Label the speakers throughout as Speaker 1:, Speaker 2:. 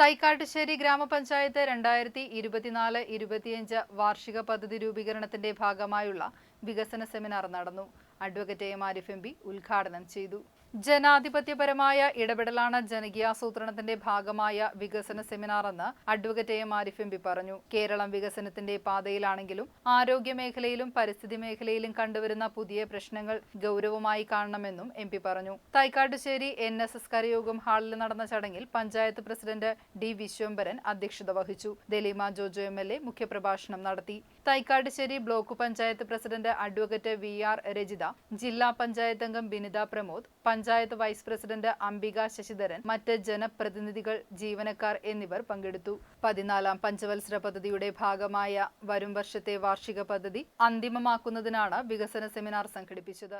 Speaker 1: തൈക്കാട്ടുശ്ശേരി ഗ്രാമപഞ്ചായത്ത് 2024-25 വാർഷിക പദ്ധതി രൂപീകരണത്തിന്റെ ഭാഗമായുള്ള വികസന സെമിനാർ നടന്നു. Advocate M Arif M P ഉദ്ഘാടനം ചെയ്തു. ജനാധിപത്യപരമായ ഇടപെടലാണ് ജനകീയാസൂത്രണത്തിന്റെ ഭാഗമായ വികസന സെമിനാർ എന്ന് advocate M Arif M P പറഞ്ഞു. കേരളം വികസനത്തിന്റെ പാതയിലാണെങ്കിലും ആരോഗ്യ മേഖലയിലും പരിസ്ഥിതി മേഖലയിലും കണ്ടുവരുന്ന പുതിയ പ്രശ്നങ്ങൾ ഗൗരവമായി കാണണമെന്നും എം പി പറഞ്ഞു. തൈക്കാട്ടുശ്ശേരി NSS കരയോഗം ഹാളിൽ നടന്ന ചടങ്ങിൽ പഞ്ചായത്ത് പ്രസിഡന്റ് D. വിശ്വംഭരൻ അധ്യക്ഷത വഹിച്ചു. ദലീമ ജോജോ MLA മുഖ്യപ്രഭാഷണം നടത്തി. Thaikkattussery block panchayat president advocate VR Rajitha, ജില്ലാ പഞ്ചായത്ത് അംഗം ബിനിത പ്രമോദ്, പഞ്ചായത്ത് വൈസ് പ്രസിഡന്റ് അംബിക ശശിധരൻ, മറ്റ് ജനപ്രതിനിധികൾ, ജീവനക്കാർ എന്നിവർ പങ്കെടുത്തു. 14ാം പഞ്ചവത്സര പദ്ധതിയുടെ ഭാഗമായ വരും വർഷത്തെ വാർഷിക പദ്ധതി അന്തിമമാക്കുന്നതിനാണ് വികസന സെമിനാർ സംഘടിപ്പിച്ചത്.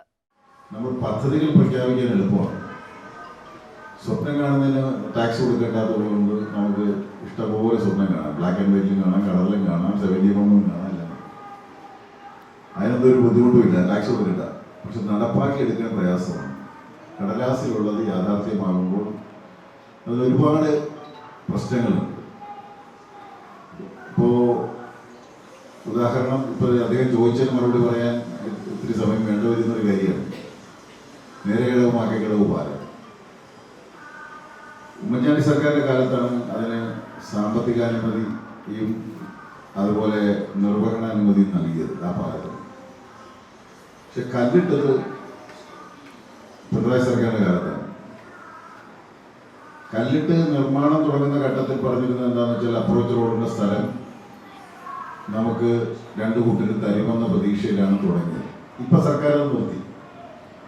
Speaker 2: നമ്മൾ പദ്ധതികൾ പ്രഖ്യാപിക്കാൻ എളുപ്പമാണ്. സ്വപ്നം കാണുന്നതിന് ടാക്സ് കൊടുക്കേണ്ടാത്തതുകൊണ്ട് നമുക്ക് ഇഷ്ടംപോലെ സ്വപ്നം കാണാം. ബ്ലാക്ക് ആൻഡ് വൈറ്റിലും കാണാം, കളറിലും കാണാം, 70 കാണാം. അതിനൊന്നും ഒരു ബുദ്ധിമുട്ടുമില്ല, ടാക്സ് കൊടുക്കണ്ട. പക്ഷെ നടപ്പാക്കി എടുക്കാൻ പ്രയാസമാണ്. കടലാസിലുള്ളത് യാഥാർത്ഥ്യമാകുമ്പോൾ അതിൽ ഒരുപാട് പ്രശ്നങ്ങളുണ്ട്. ഇപ്പോൾ ഉദാഹരണം, ഇപ്പോൾ അദ്ദേഹം ചോദിച്ചതിന് മറുപടി പറയാൻ ഒത്തിരി സമയം വേണ്ട വരുന്നൊരു കാര്യമാണ് നേരെ ഘടകം ആക്കിയ ഘടകവും പാലം. ഉമ്മൻചാണ്ടി സർക്കാരിൻ്റെ കാലത്താണ് അതിന് സാമ്പത്തികാനുമതിയും അതുപോലെ നിർവഹണാനുമതിയും നൽകിയത് ആ പാലത്തിന്. പക്ഷെ കല്ലിട്ടത് പിണറായി സർക്കാരിൻ്റെ കാലത്താണ്. കല്ലിട്ട് നിർമ്മാണം തുടങ്ങുന്ന ഘട്ടത്തിൽ പറഞ്ഞിരുന്നത് എന്താണെന്ന് വെച്ചാൽ അപ്രോച്ച് റോഡിൻ്റെ സ്ഥലം നമുക്ക് 2 കൂട്ടരും തരുമെന്ന പ്രതീക്ഷയിലാണ് തുടങ്ങിയത്. ഇപ്പം സർക്കാർ അത് നിർത്തി,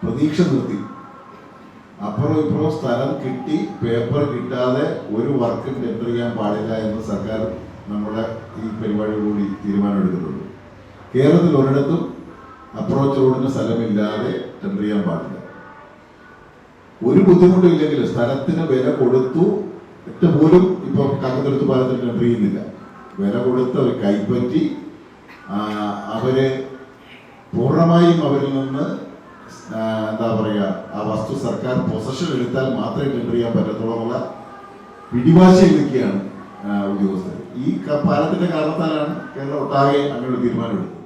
Speaker 2: പ്രതീക്ഷ നിർത്തി. അപ്പുറം ഇപ്പുറം സ്ഥലം കിട്ടി, പേപ്പർ കിട്ടാതെ ഒരു വർക്കും ടെൻഡർ ചെയ്യാൻ പാടില്ല എന്ന് സർക്കാർ നമ്മുടെ ഈ പരിപാടിയോടുകൂടി തീരുമാനമെടുത്തിട്ടുണ്ട്. കേരളത്തിൽ ഒരിടത്തും അപ്രോച്ച് റോഡിന് സ്ഥലമില്ലാതെ ടെൻഡർ ചെയ്യാൻ പാടില്ല. ഒരു ബുദ്ധിമുട്ടില്ലെങ്കിൽ സ്ഥലത്തിന് വില കൊടുത്തു പോലും ഇപ്പോൾ കാക്കത്തുരുത്ത് പാലത്തിന് ടെൻഡർ ചെയ്യുന്നില്ല. വില കൊടുത്ത് അവർ കൈപ്പറ്റി അവര് പൂർണ്ണമായും അവരിൽ നിന്ന് എന്താ പറയുക, ആ വസ്തു സർക്കാർ പൊസഷൻ എടുത്താൽ മാത്രമേ ടെൻഡർ ചെയ്യാൻ പറ്റത്തുള്ള പിടിവാശിയിൽ നിൽക്കുകയാണ് ഉദ്യോഗസ്ഥർ. ഈ പാലത്തിന്റെ കാരണത്താലാണ് കേരളം ഒട്ടാകെ അങ്ങനെ തീരുമാനമെടുത്തത്.